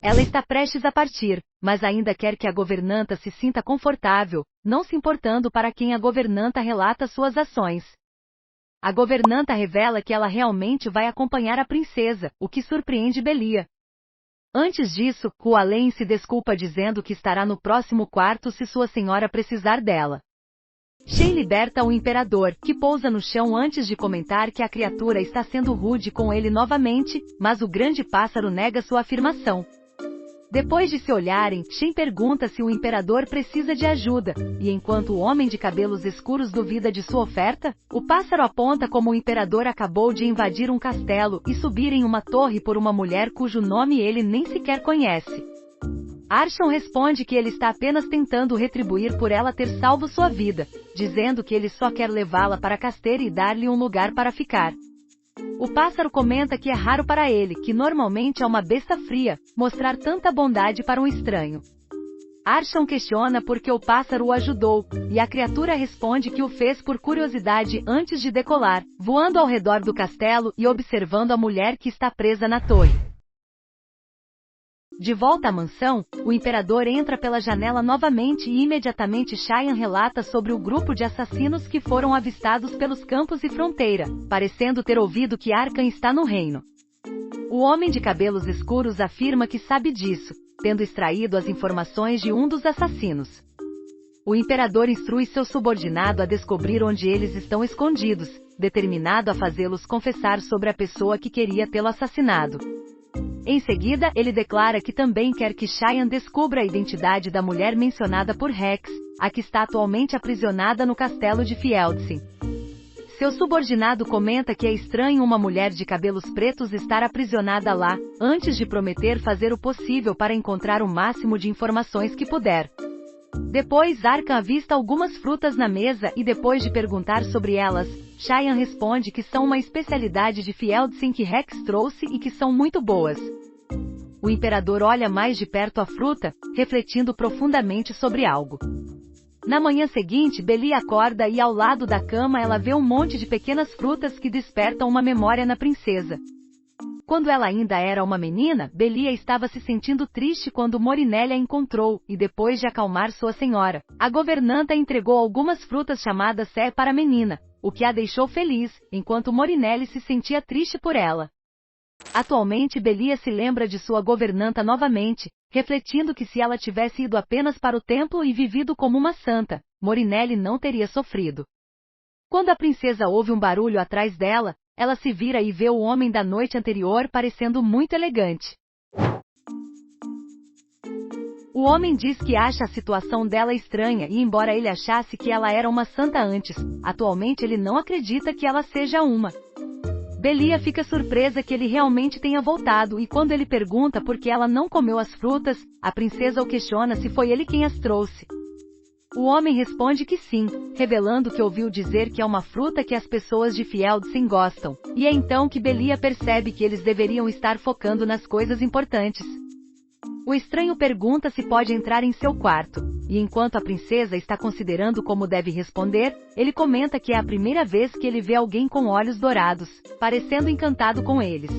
Ela está prestes a partir, mas ainda quer que a governanta se sinta confortável, não se importando para quem a governanta relata suas ações. A governanta revela que ela realmente vai acompanhar a princesa, o que surpreende Belia. Antes disso, Hualien se desculpa dizendo que estará no próximo quarto se sua senhora precisar dela. Shen liberta o imperador, que pousa no chão antes de comentar que a criatura está sendo rude com ele novamente, mas o grande pássaro nega sua afirmação. Depois de se olharem, Shen pergunta se o imperador precisa de ajuda, e enquanto o homem de cabelos escuros duvida de sua oferta, o pássaro aponta como o imperador acabou de invadir um castelo e subir em uma torre por uma mulher cujo nome ele nem sequer conhece. Archon responde que ele está apenas tentando retribuir por ela ter salvo sua vida, dizendo que ele só quer levá-la para Casteira e dar-lhe um lugar para ficar. O pássaro comenta que é raro para ele, que normalmente é uma besta fria, mostrar tanta bondade para um estranho. Archon questiona por que o pássaro o ajudou, e a criatura responde que o fez por curiosidade antes de decolar, voando ao redor do castelo e observando a mulher que está presa na torre. De volta à mansão, o imperador entra pela janela novamente e imediatamente Chaian relata sobre o grupo de assassinos que foram avistados pelos campos e fronteira, parecendo ter ouvido que Arkan está no reino. O homem de cabelos escuros afirma que sabe disso, tendo extraído as informações de um dos assassinos. O imperador instrui seu subordinado a descobrir onde eles estão escondidos, determinado a fazê-los confessar sobre a pessoa que queria tê-lo assassinado. Em seguida, ele declara que também quer que Chaian descubra a identidade da mulher mencionada por Rex, a que está atualmente aprisionada no castelo de Fieldsin. Seu subordinado comenta que é estranho uma mulher de cabelos pretos estar aprisionada lá, antes de prometer fazer o possível para encontrar o máximo de informações que puder. Depois Arkan avista algumas frutas na mesa e depois de perguntar sobre elas, Chaian responde que são uma especialidade de Fieldsin que Rex trouxe e que são muito boas. O imperador olha mais de perto a fruta, refletindo profundamente sobre algo. Na manhã seguinte, Belia acorda e ao lado da cama ela vê um monte de pequenas frutas que despertam uma memória na princesa. Quando ela ainda era uma menina, Belia estava se sentindo triste quando Morinelli a encontrou, e depois de acalmar sua senhora, a governanta entregou algumas frutas chamadas Sé para a menina, o que a deixou feliz, enquanto Morinelli se sentia triste por ela. Atualmente Belia se lembra de sua governanta novamente, refletindo que se ela tivesse ido apenas para o templo e vivido como uma santa, Morinelli não teria sofrido. Quando a princesa ouve um barulho atrás dela, ela se vira e vê o homem da noite anterior parecendo muito elegante. O homem diz que acha a situação dela estranha e embora ele achasse que ela era uma santa antes, atualmente ele não acredita que ela seja uma. Belia fica surpresa que ele realmente tenha voltado e quando ele pergunta por que ela não comeu as frutas, a princesa o questiona se foi ele quem as trouxe. O homem responde que sim, revelando que ouviu dizer que é uma fruta que as pessoas de Fieldsin gostam, e é então que Belia percebe que eles deveriam estar focando nas coisas importantes. O estranho pergunta se pode entrar em seu quarto, e enquanto a princesa está considerando como deve responder, ele comenta que é a primeira vez que ele vê alguém com olhos dourados, parecendo encantado com eles.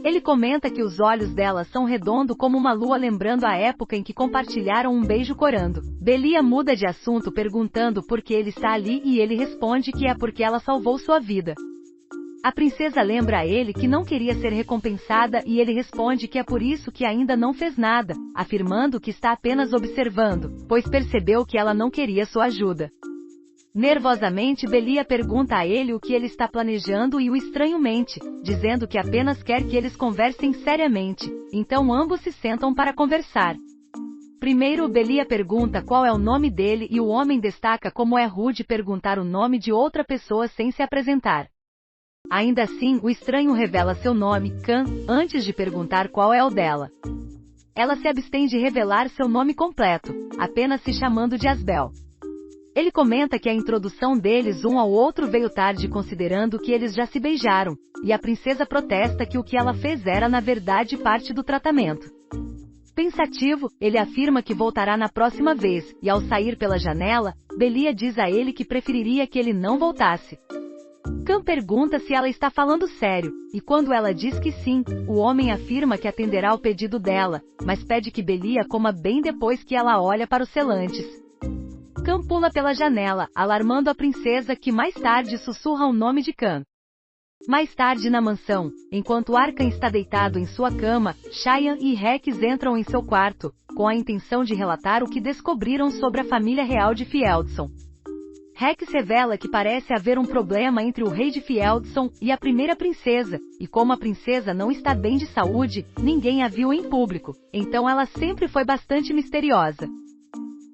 Ele comenta que os olhos dela são redondos como uma lua lembrando a época em que compartilharam um beijo corando. Belia muda de assunto perguntando por que ele está ali e ele responde que é porque ela salvou sua vida. A princesa lembra a ele que não queria ser recompensada e ele responde que é por isso que ainda não fez nada, afirmando que está apenas observando, pois percebeu que ela não queria sua ajuda. Nervosamente Belia pergunta a ele o que ele está planejando e o estranho mente, dizendo que apenas quer que eles conversem seriamente, então ambos se sentam para conversar. Primeiro Belia pergunta qual é o nome dele e o homem destaca como é rude perguntar o nome de outra pessoa sem se apresentar. Ainda assim, o estranho revela seu nome, Khan, antes de perguntar qual é o dela. Ela se abstém de revelar seu nome completo, apenas se chamando de Asbel. Ele comenta que a introdução deles um ao outro veio tarde considerando que eles já se beijaram, e a princesa protesta que o que ela fez era na verdade parte do tratamento. Pensativo, ele afirma que voltará na próxima vez, e ao sair pela janela, Belia diz a ele que preferiria que ele não voltasse. Khan pergunta se ela está falando sério, e quando ela diz que sim, o homem afirma que atenderá ao pedido dela, mas pede que Belia coma bem depois que ela olha para os selantes. Khan pula pela janela, alarmando a princesa que mais tarde sussurra o nome de Khan. Mais tarde na mansão, enquanto Arkan está deitado em sua cama, Cheyenne e Rex entram em seu quarto, com a intenção de relatar o que descobriram sobre a família real de Fieldson. Rex revela que parece haver um problema entre o rei de Fieldson e a primeira princesa, e como a princesa não está bem de saúde, ninguém a viu em público, então ela sempre foi bastante misteriosa.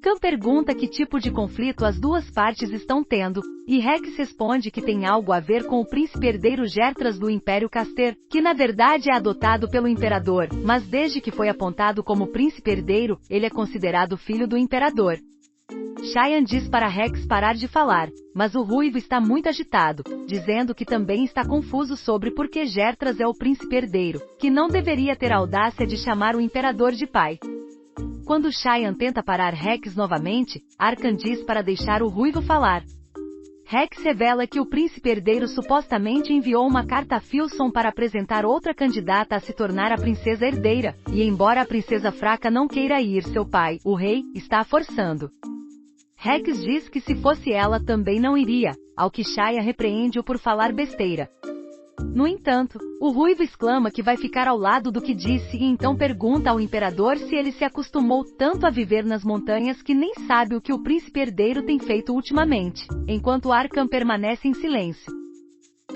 Khan pergunta que tipo de conflito as duas partes estão tendo, e Rex responde que tem algo a ver com o príncipe herdeiro Gertras do Império Caster, que na verdade é adotado pelo imperador, mas desde que foi apontado como príncipe herdeiro, ele é considerado filho do imperador. Cheyenne diz para Rex parar de falar, mas o ruivo está muito agitado, dizendo que também está confuso sobre por que Gertras é o príncipe herdeiro, que não deveria ter a audácia de chamar o imperador de pai. Quando Cheyenne tenta parar Rex novamente, Arkan diz para deixar o ruivo falar. Rex revela que o príncipe herdeiro supostamente enviou uma carta a Filson para apresentar outra candidata a se tornar a princesa herdeira, e embora a princesa fraca não queira ir, seu pai, o rei, está a forçando. Rex diz que se fosse ela também não iria, ao que Cheyenne repreende-o por falar besteira. No entanto, o ruivo exclama que vai ficar ao lado do que disse e então pergunta ao imperador se ele se acostumou tanto a viver nas montanhas que nem sabe o que o príncipe herdeiro tem feito ultimamente, enquanto Arkan permanece em silêncio.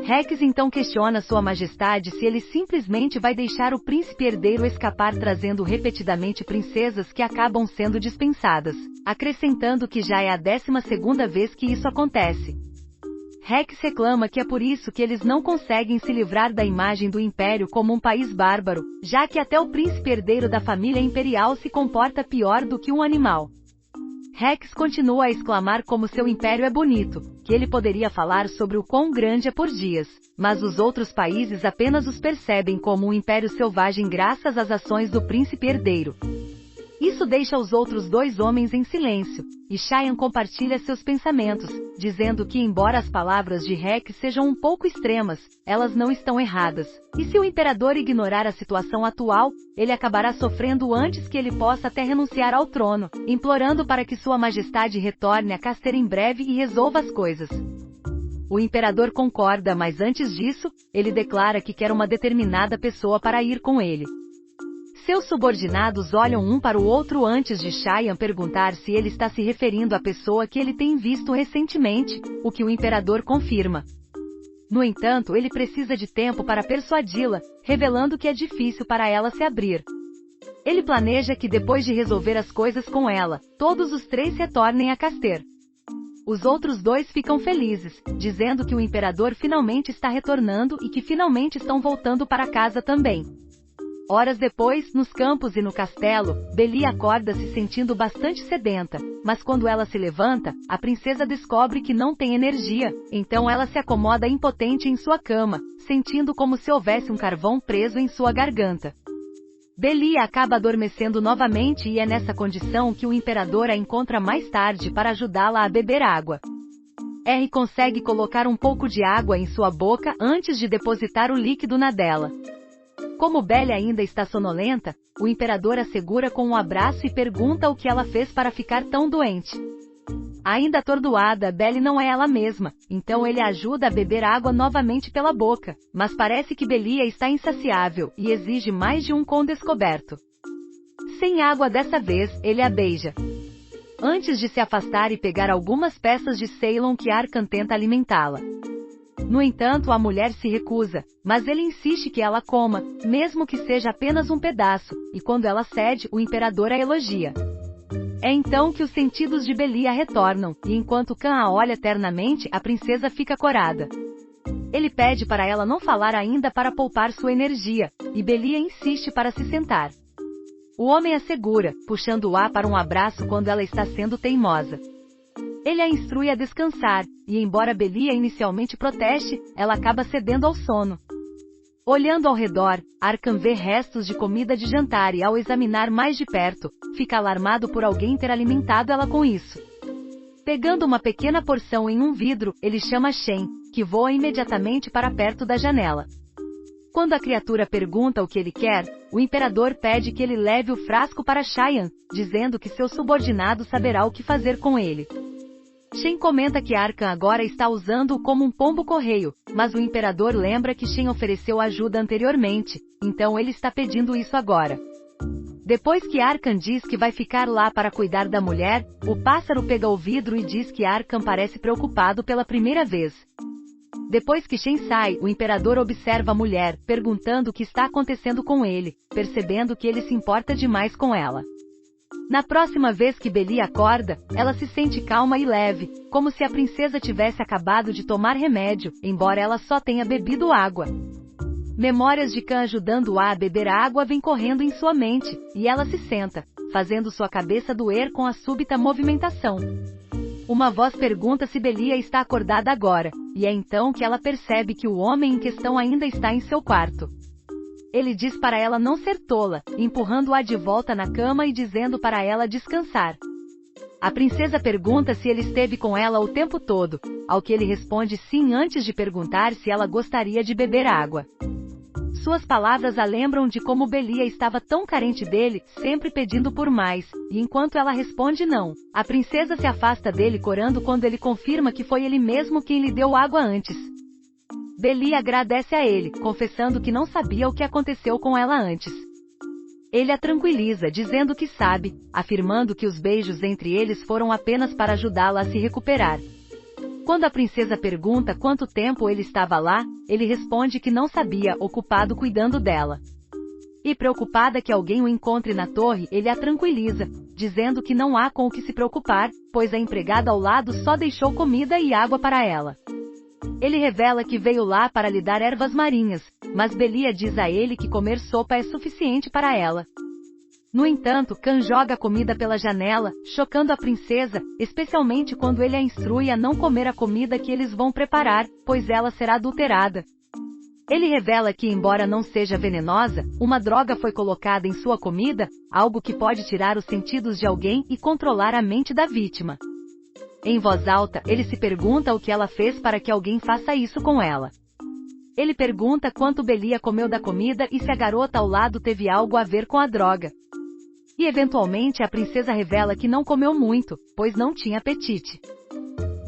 Rex então questiona Sua Majestade se ele simplesmente vai deixar o príncipe herdeiro escapar trazendo repetidamente princesas que acabam sendo dispensadas, acrescentando que já é a 12ª vez que isso acontece. Rex reclama que é por isso que eles não conseguem se livrar da imagem do Império como um país bárbaro, já que até o príncipe herdeiro da família imperial se comporta pior do que um animal. Rex continua a exclamar como seu império é bonito, que ele poderia falar sobre o quão grande é por dias, mas os outros países apenas os percebem como um império selvagem graças às ações do príncipe herdeiro. Isso deixa os outros dois homens em silêncio, e Cheyenne compartilha seus pensamentos, dizendo que embora as palavras de Rex sejam um pouco extremas, elas não estão erradas, e se o imperador ignorar a situação atual, ele acabará sofrendo antes que ele possa até renunciar ao trono, implorando para que Sua Majestade retorne a Caster em breve e resolva as coisas. O imperador concorda, mas antes disso, ele declara que quer uma determinada pessoa para ir com ele. Seus subordinados olham um para o outro antes de Cheyenne perguntar se ele está se referindo à pessoa que ele tem visto recentemente, o que o imperador confirma. No entanto, ele precisa de tempo para persuadi-la, revelando que é difícil para ela se abrir. Ele planeja que depois de resolver as coisas com ela, todos os três retornem a Caster. Os outros dois ficam felizes, dizendo que o imperador finalmente está retornando e que finalmente estão voltando para casa também. Horas depois, nos campos e no castelo, Belia acorda se sentindo bastante sedenta, mas quando ela se levanta, a princesa descobre que não tem energia, então ela se acomoda impotente em sua cama, sentindo como se houvesse um carvão preso em sua garganta. Belia acaba adormecendo novamente e é nessa condição que o imperador a encontra mais tarde para ajudá-la a beber água. R consegue colocar um pouco de água em sua boca antes de depositar o líquido na dela. Como Belia ainda está sonolenta, o imperador a segura com um abraço e pergunta o que ela fez para ficar tão doente. Ainda atordoada, Belia não é ela mesma, então ele a ajuda a beber água novamente pela boca, mas parece que Belia está insaciável e exige mais de um com descoberto. Sem água dessa vez, ele a beija. Antes de se afastar e pegar algumas peças de Ceylon que Arkan tenta alimentá-la. No entanto, a mulher se recusa, mas ele insiste que ela coma, mesmo que seja apenas um pedaço, e quando ela cede, o imperador a elogia. É então que os sentidos de Belia retornam, e enquanto Khan a olha ternamente, a princesa fica corada. Ele pede para ela não falar ainda para poupar sua energia, e Belia insiste para se sentar. O homem a segura, puxando-a para um abraço quando ela está sendo teimosa. Ele a instrui a descansar, e embora Belia inicialmente proteste, ela acaba cedendo ao sono. Olhando ao redor, Arkan vê restos de comida de jantar e ao examinar mais de perto, fica alarmado por alguém ter alimentado ela com isso. Pegando uma pequena porção em um vidro, ele chama Shen, que voa imediatamente para perto da janela. Quando a criatura pergunta o que ele quer, o imperador pede que ele leve o frasco para Cheyenne, dizendo que seu subordinado saberá o que fazer com ele. Shen comenta que Arkan agora está usando-o como um pombo-correio, mas o imperador lembra que Shen ofereceu ajuda anteriormente, então ele está pedindo isso agora. Depois que Arkan diz que vai ficar lá para cuidar da mulher, o pássaro pega o vidro e diz que Arkan parece preocupado pela primeira vez. Depois que Shen sai, o imperador observa a mulher, perguntando o que está acontecendo com ele, percebendo que ele se importa demais com ela. Na próxima vez que Belia acorda, ela se sente calma e leve, como se a princesa tivesse acabado de tomar remédio, embora ela só tenha bebido água. Memórias de Khan ajudando-a a beber água vêm correndo em sua mente, e ela se senta, fazendo sua cabeça doer com a súbita movimentação. Uma voz pergunta se Belia está acordada agora, e é então que ela percebe que o homem em questão ainda está em seu quarto. Ele diz para ela não ser tola, empurrando-a de volta na cama e dizendo para ela descansar. A princesa pergunta se ele esteve com ela o tempo todo, ao que ele responde sim antes de perguntar se ela gostaria de beber água. Suas palavras a lembram de como Belia estava tão carente dele, sempre pedindo por mais, e enquanto ela responde não, a princesa se afasta dele corando quando ele confirma que foi ele mesmo quem lhe deu água antes. Belia agradece a ele, confessando que não sabia o que aconteceu com ela antes. Ele a tranquiliza, dizendo que sabe, afirmando que os beijos entre eles foram apenas para ajudá-la a se recuperar. Quando a princesa pergunta quanto tempo ele estava lá, ele responde que não sabia, ocupado cuidando dela. E preocupada que alguém o encontre na torre, ele a tranquiliza, dizendo que não há com o que se preocupar, pois a empregada ao lado só deixou comida e água para ela. Ele revela que veio lá para lhe dar ervas marinhas, mas Belia diz a ele que comer sopa é suficiente para ela. No entanto, Khan joga a comida pela janela, chocando a princesa, especialmente quando ele a instrui a não comer a comida que eles vão preparar, pois ela será adulterada. Ele revela que, embora não seja venenosa, uma droga foi colocada em sua comida, algo que pode tirar os sentidos de alguém e controlar a mente da vítima. Em voz alta, ele se pergunta o que ela fez para que alguém faça isso com ela. Ele pergunta quanto Belia comeu da comida e se a garota ao lado teve algo a ver com a droga. E eventualmente a princesa revela que não comeu muito, pois não tinha apetite.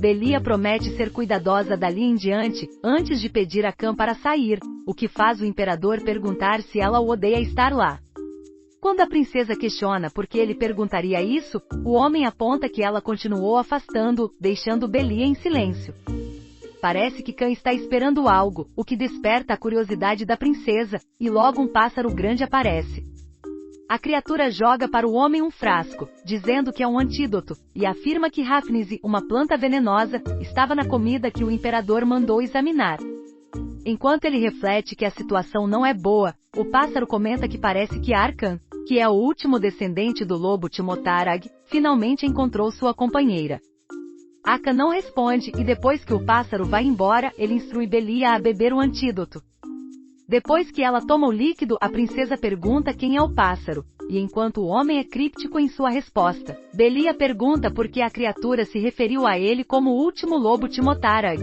Belia promete ser cuidadosa dali em diante, antes de pedir a Khan para sair, o que faz o imperador perguntar se ela o odeia estar lá. Quando a princesa questiona por que ele perguntaria isso, o homem aponta que ela continuou afastando-o, deixando Belia em silêncio. Parece que Khan está esperando algo, o que desperta a curiosidade da princesa, e logo um pássaro grande aparece. A criatura joga para o homem um frasco, dizendo que é um antídoto, e afirma que Rafnise, uma planta venenosa, estava na comida que o imperador mandou examinar. Enquanto ele reflete que a situação não é boa, o pássaro comenta que parece que Arkan, que é o último descendente do lobo Timotarag, finalmente encontrou sua companheira. Aka não responde e depois que o pássaro vai embora, ele instrui Belia a beber o antídoto. Depois que ela toma o líquido, a princesa pergunta quem é o pássaro, e enquanto o homem é críptico em sua resposta, Belia pergunta por que a criatura se referiu a ele como o último lobo Timotarag.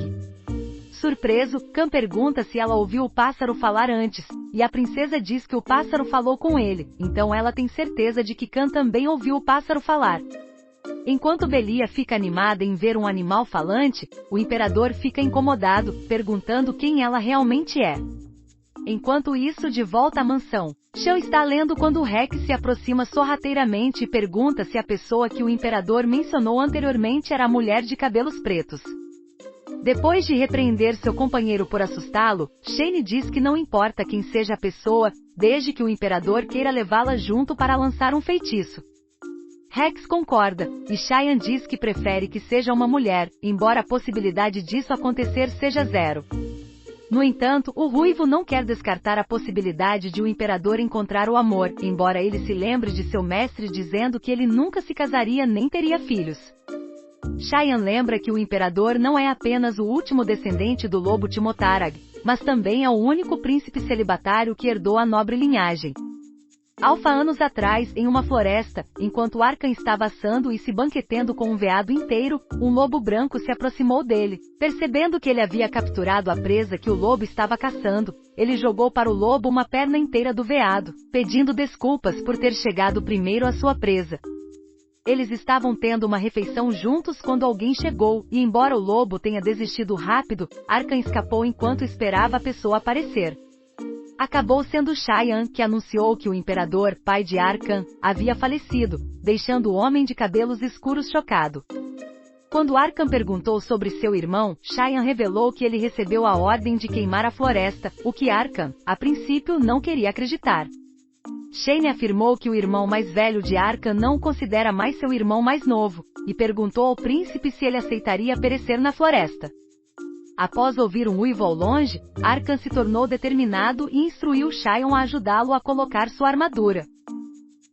Surpreso, Khan pergunta se ela ouviu o pássaro falar antes, e a princesa diz que o pássaro falou com ele, então ela tem certeza de que Khan também ouviu o pássaro falar. Enquanto Belia fica animada em ver um animal falante, o imperador fica incomodado, perguntando quem ela realmente é. Enquanto isso, de volta à mansão, Shao está lendo quando Rex se aproxima sorrateiramente e pergunta se a pessoa que o imperador mencionou anteriormente era a mulher de cabelos pretos. Depois de repreender seu companheiro por assustá-lo, Shane diz que não importa quem seja a pessoa, desde que o imperador queira levá-la junto para lançar um feitiço. Rex concorda, e Cheyenne diz que prefere que seja uma mulher, embora a possibilidade disso acontecer seja zero. No entanto, o Ruivo não quer descartar a possibilidade de o imperador encontrar o amor, embora ele se lembre de seu mestre dizendo que ele nunca se casaria nem teria filhos. Cheyenne lembra que o imperador não é apenas o último descendente do lobo Timotarag, mas também é o único príncipe celibatário que herdou a nobre linhagem. Alfa anos atrás, em uma floresta, enquanto Arkan estava assando e se banquetendo com um veado inteiro, um lobo branco se aproximou dele. Percebendo que ele havia capturado a presa que o lobo estava caçando, ele jogou para o lobo uma perna inteira do veado, pedindo desculpas por ter chegado primeiro à sua presa. Eles estavam tendo uma refeição juntos quando alguém chegou, e embora o lobo tenha desistido rápido, Arkan escapou enquanto esperava a pessoa aparecer. Acabou sendo Chaiyan que anunciou que o imperador, pai de Arkan, havia falecido, deixando o homem de cabelos escuros chocado. Quando Arkan perguntou sobre seu irmão, Chaiyan revelou que ele recebeu a ordem de queimar a floresta, o que Arkan, a princípio, não queria acreditar. Shane afirmou que o irmão mais velho de Arkan não o considera mais seu irmão mais novo, e perguntou ao príncipe se ele aceitaria perecer na floresta. Após ouvir um uivo ao longe, Arkan se tornou determinado e instruiu Chaiyan a ajudá-lo a colocar sua armadura.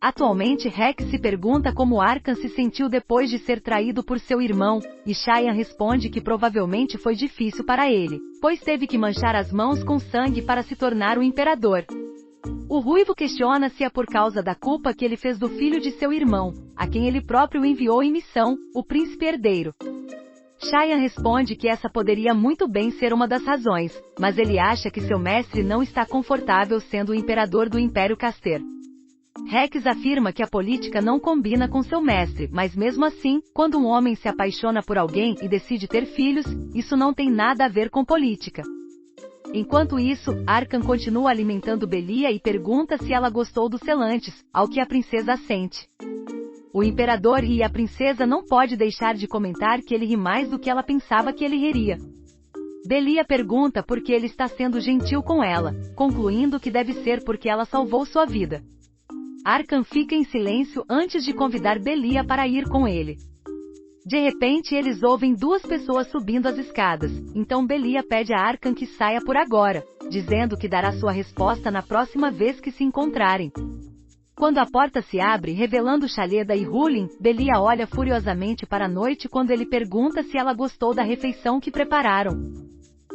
Atualmente Rex se pergunta como Arkan se sentiu depois de ser traído por seu irmão, e Chaiyan responde que provavelmente foi difícil para ele, pois teve que manchar as mãos com sangue para se tornar o imperador. O ruivo questiona se é por causa da culpa que ele fez do filho de seu irmão, a quem ele próprio enviou em missão, o príncipe herdeiro. Chaiyan responde que essa poderia muito bem ser uma das razões, mas ele acha que seu mestre não está confortável sendo o imperador do Império Caster. Rex afirma que a política não combina com seu mestre, mas mesmo assim, quando um homem se apaixona por alguém e decide ter filhos, isso não tem nada a ver com política. Enquanto isso, Arkan continua alimentando Belia e pergunta se ela gostou dos selantes, ao que a princesa assente. O imperador e a princesa não pode deixar de comentar que ele ri mais do que ela pensava que ele riria. Belia pergunta por que ele está sendo gentil com ela, concluindo que deve ser porque ela salvou sua vida. Arkan fica em silêncio antes de convidar Belia para ir com ele. De repente eles ouvem duas pessoas subindo as escadas, então Belia pede a Arkan que saia por agora, dizendo que dará sua resposta na próxima vez que se encontrarem. Quando a porta se abre revelando Shaleda e Hulin, Belia olha furiosamente para a noite quando ele pergunta se ela gostou da refeição que prepararam.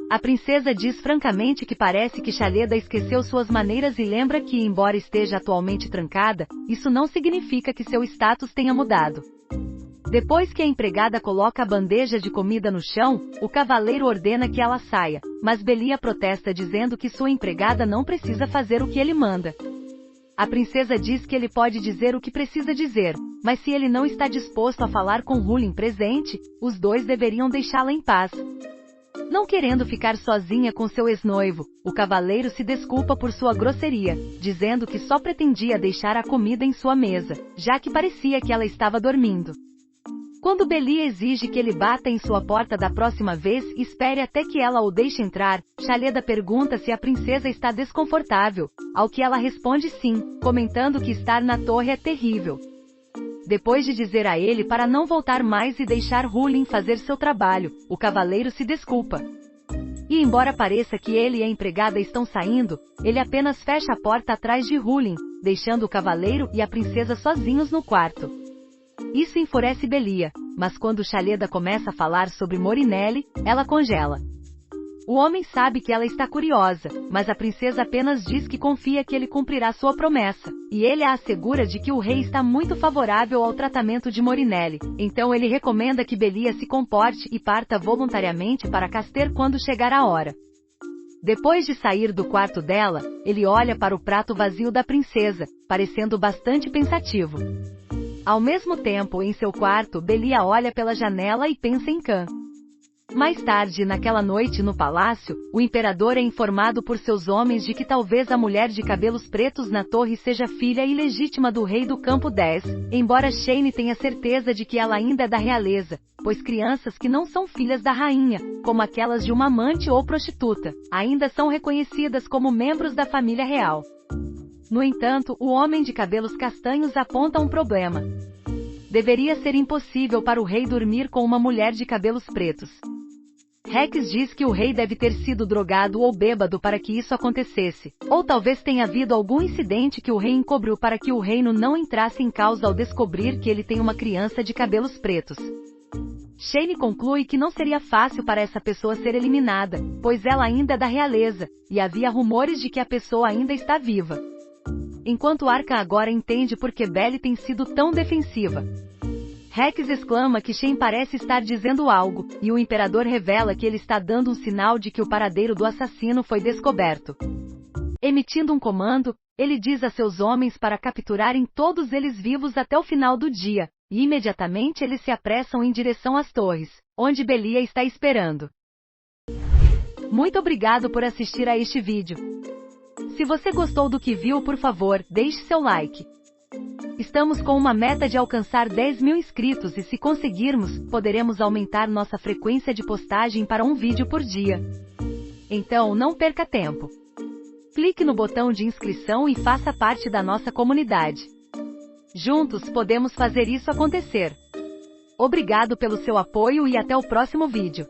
A princesa diz francamente que parece que Shaleda esqueceu suas maneiras e lembra que, embora esteja atualmente trancada, isso não significa que seu status tenha mudado. Depois que a empregada coloca a bandeja de comida no chão, o cavaleiro ordena que ela saia, mas Belia protesta dizendo que sua empregada não precisa fazer o que ele manda. A princesa diz que ele pode dizer o que precisa dizer, mas se ele não está disposto a falar com Hulin presente, os dois deveriam deixá-la em paz. Não querendo ficar sozinha com seu ex-noivo, o cavaleiro se desculpa por sua grosseria, dizendo que só pretendia deixar a comida em sua mesa, já que parecia que ela estava dormindo. Quando Belia exige que ele bata em sua porta da próxima vez e espere até que ela o deixe entrar, Shaleda pergunta se a princesa está desconfortável, ao que ela responde sim, comentando que estar na torre é terrível. Depois de dizer a ele para não voltar mais e deixar Hulin fazer seu trabalho, o cavaleiro se desculpa. E embora pareça que ele e a empregada estão saindo, ele apenas fecha a porta atrás de Hulin, deixando o cavaleiro e a princesa sozinhos no quarto. Isso enfurece Belia, mas quando Shaleda começa a falar sobre Morinelli, ela congela. O homem sabe que ela está curiosa, mas a princesa apenas diz que confia que ele cumprirá sua promessa, e ele a assegura de que o rei está muito favorável ao tratamento de Morinelli, então ele recomenda que Belia se comporte e parta voluntariamente para Caster quando chegar a hora. Depois de sair do quarto dela, ele olha para o prato vazio da princesa, parecendo bastante pensativo. Ao mesmo tempo, em seu quarto, Belia olha pela janela e pensa em Khan. Mais tarde naquela noite no palácio, o imperador é informado por seus homens de que talvez a mulher de cabelos pretos na torre seja filha ilegítima do rei do Campo 10, embora Shane tenha certeza de que ela ainda é da realeza, pois crianças que não são filhas da rainha, como aquelas de uma amante ou prostituta, ainda são reconhecidas como membros da família real. No entanto, o homem de cabelos castanhos aponta um problema. Deveria ser impossível para o rei dormir com uma mulher de cabelos pretos. Rex diz que o rei deve ter sido drogado ou bêbado para que isso acontecesse, ou talvez tenha havido algum incidente que o rei encobriu para que o reino não entrasse em causa ao descobrir que ele tem uma criança de cabelos pretos. Shane conclui que não seria fácil para essa pessoa ser eliminada, pois ela ainda é da realeza, e havia rumores de que a pessoa ainda está viva. enquanto Arkan agora entende por que Belly tem sido tão defensiva. Rex exclama que Shen parece estar dizendo algo, e o Imperador revela que ele está dando um sinal de que o paradeiro do assassino foi descoberto. Emitindo um comando, ele diz a seus homens para capturarem todos eles vivos até o final do dia, e imediatamente eles se apressam em direção às torres, onde Belia está esperando. Muito obrigado por assistir a este vídeo. Se você gostou do que viu, por favor, deixe seu like. Estamos com uma meta de alcançar 10.000 inscritos e se conseguirmos, poderemos aumentar nossa frequência de postagem para um vídeo por dia. Então não perca tempo. Clique no botão de inscrição e faça parte da nossa comunidade. Juntos podemos fazer isso acontecer. Obrigado pelo seu apoio e até o próximo vídeo.